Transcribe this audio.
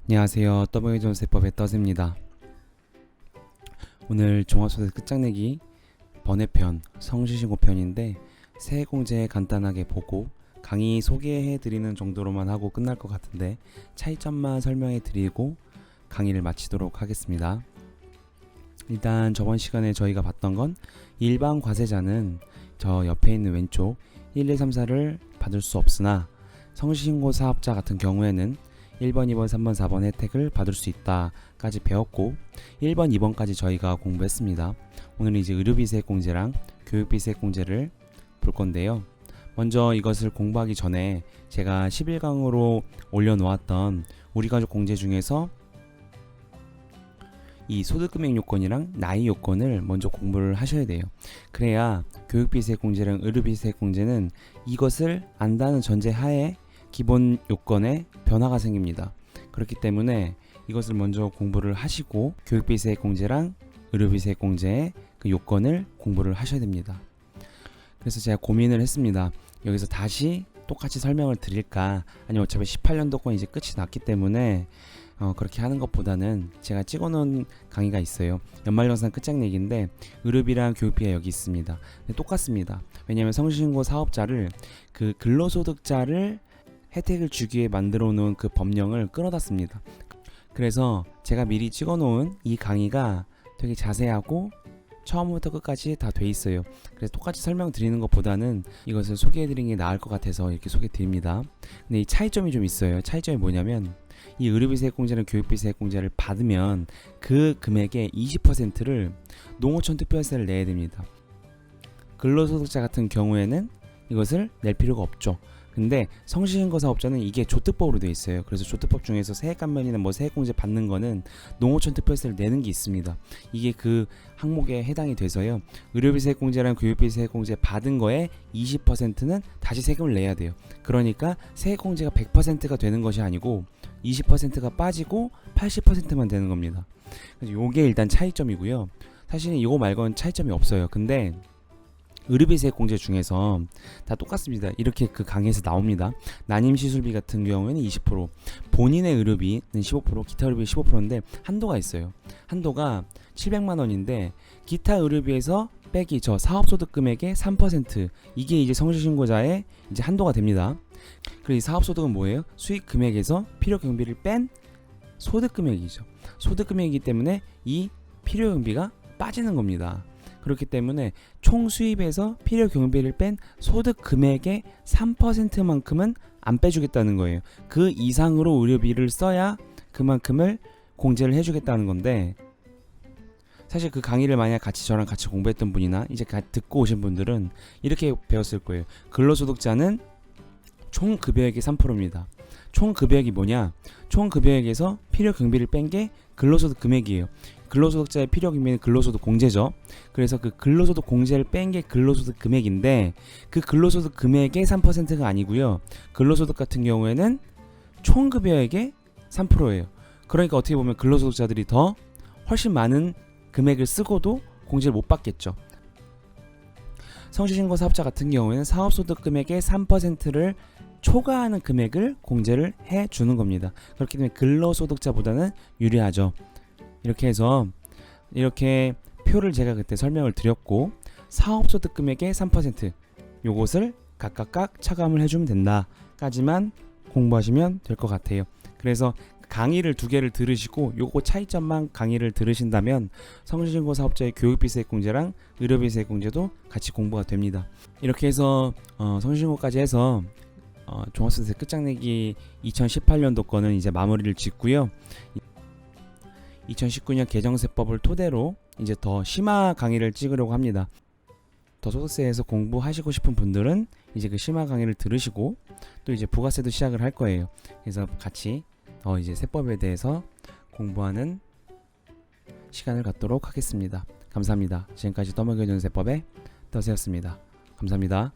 안녕하세요. 떠보기존세법의 떠세입니다. 오늘 종합소득 끝장내기 번외편 성실신고편인데 세액공제 간단하게 보고 강의 소개해드리는 정도로만 하고 끝날 것 같은데 차이점만 설명해드리고 강의를 마치도록 하겠습니다. 일단 저번 시간에 저희가 봤던 건 일반 과세자는 저 옆에 있는 왼쪽 1, 2, 3, 4를 받을 수 없으나 성실신고 사업자 같은 경우에는 1번, 2번, 3번, 4번 혜택을 받을 수 있다까지 배웠고 1번, 2번까지 저희가 공부했습니다. 오늘은 이제 의료비세액공제랑 교육비세액공제를 볼 건데요. 먼저 이것을 공부하기 전에 제가 11강으로 올려놓았던 우리가족 공제 중에서 이 소득금액 요건이랑 나이 요건을 먼저 공부를 하셔야 돼요. 그래야 교육비세액공제랑 의료비세액공제는 이것을 안다는 전제 하에 기본 요건에 변화가 생깁니다. 그렇기 때문에 이것을 먼저 공부를 하시고 교육비세액공제랑 의료비세액공제의 그 요건을 공부를 하셔야 됩니다. 그래서 제가 고민을 했습니다. 여기서 다시 똑같이 설명을 드릴까, 아니면 어차피 18년도 건 이제 끝이 났기 때문에 그렇게 하는 것보다는 제가 찍어놓은 강의가 있어요. 연말정산 끝장내기인데 의료비랑 교육비가 여기 있습니다. 똑같습니다. 왜냐하면 성실신고 사업자를 그 근로소득자를 혜택을 주기 위해 만들어 놓은 그 법령을 끌어다 씁니다. 그래서 제가 미리 찍어 놓은 이 강의가 되게 자세하고 처음부터 끝까지 다 돼 있어요. 그래서 똑같이 설명드리는 것보다는 이것을 소개해 드리는 게 나을 것 같아서 이렇게 소개해 드립니다. 근데 이 차이점이 좀 있어요. 차이점이 뭐냐면 이 의료비세액공제는 교육비세액공제를 받으면 그 금액의 20%를 농어촌 특별세를 내야 됩니다. 근로소득자 같은 경우에는 이것을 낼 필요가 없죠. 근데 성실신고 사업자는 이게 조특법으로 되어 있어요. 그래서 조특법 중에서 세액감면이나 뭐 세액공제 받는 거는 농어촌 특별세를 내는 게 있습니다. 이게 그 항목에 해당이 돼서요. 의료비세액공제랑 교육비세액공제 받은 거에 20%는 다시 세금을 내야 돼요. 그러니까 세액공제가 100%가 되는 것이 아니고 20%가 빠지고 80%만 되는 겁니다. 그래서 요게 일단 차이점이고요. 사실은 이거 말고는 차이점이 없어요. 근데 의료비세액공제 중에서 다 똑같습니다. 이렇게 그 강의에서 나옵니다. 난임시술비 같은 경우에는 20%, 본인의 의료비는 15%, 기타 의료비 15%인데 한도가 있어요. 한도가 700만 원인데 기타 의료비에서 빼기 저 사업소득 금액의 3%, 이게 이제 성실신고자의 이제 한도가 됩니다. 그리고 이 사업소득은 뭐예요? 수익 금액에서 필요 경비를 뺀 소득 금액이죠. 소득 금액이기 때문에 이 필요 경비가 빠지는 겁니다. 그렇기 때문에 총 수입에서 필요 경비를 뺀 소득 금액의 3%만큼은 안 빼주겠다는 거예요. 그 이상으로 의료비를 써야 그만큼을 공제를 해주겠다는 건데, 사실 그 강의를 만약 저랑 같이 공부했던 분이나 이제 듣고 오신 분들은 이렇게 배웠을 거예요. 근로소득자는 총 급여액의 3%입니다. 총 급여액이 뭐냐? 총 급여액에서 필요 경비를 뺀 게 근로소득 금액이에요. 근로소득자의 필요 경비는 근로소득 공제죠. 그래서 그 근로소득 공제를 뺀 게 근로소득 금액인데 그 근로소득 금액의 3%가 아니고요. 근로소득 같은 경우에는 총 급여액의 3%예요. 그러니까 어떻게 보면 근로소득자들이 더 훨씬 많은 금액을 쓰고도 공제를 못 받겠죠. 성실신고 사업자 같은 경우에는 사업소득 금액의 3%를 초과하는 금액을 공제를 해주는 겁니다. 그렇기 때문에 근로소득자보다는 유리하죠. 이렇게 해서 이렇게 표를 제가 그때 설명을 드렸고, 사업소득 금액의 3% 요것을 각각 차감을 해주면 된다 까지만 공부하시면 될 것 같아요. 그래서 강의를 2개를 들으시고 요거 차이점만 강의를 들으신다면 성실신고 사업자의 교육비세액공제랑 의료비세액공제도 같이 공부가 됩니다. 이렇게 해서 성실신고까지 해서 종합소득세 끝장내기 2018년도 거는 이제 마무리를 짓고요. 2019년 개정세법을 토대로 이제 더 심화 강의를 찍으려고 합니다. 더 소득세에서 공부하시고 싶은 분들은 이제 그 심화 강의를 들으시고 또 이제 부가세도 시작을 할 거예요. 그래서 같이 이제 세법에 대해서 공부하는 시간을 갖도록 하겠습니다. 감사합니다. 지금까지 떠먹여준 세법의 떠세였습니다. 감사합니다.